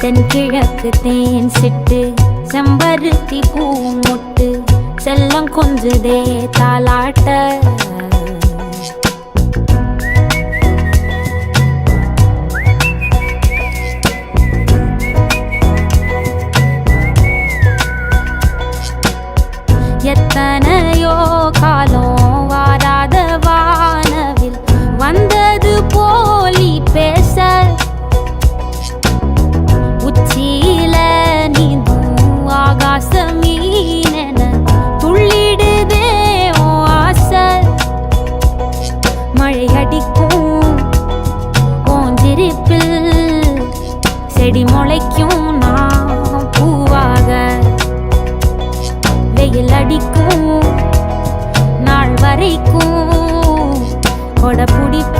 தென்கிழக்கு தேன் சிட்டு செம்பருத்தி பூ முட்டு செல்லம் கொஞ்சுதே தாலாட்ட எத்தனையோ காலம் வாராத வானவில் வந்தது போலி பேச உச்சியில நீந்தும் ஆகாச மீனென துள்ளிடுதே ஓ ஆசை மழை அடிக்கும் ஓஞ்சிருப்பில் செடி முளைக்கும் நான் பூவாக வெயில் அடிக்கும் நாள் வரைக்கும் கொடை பிடிப்ப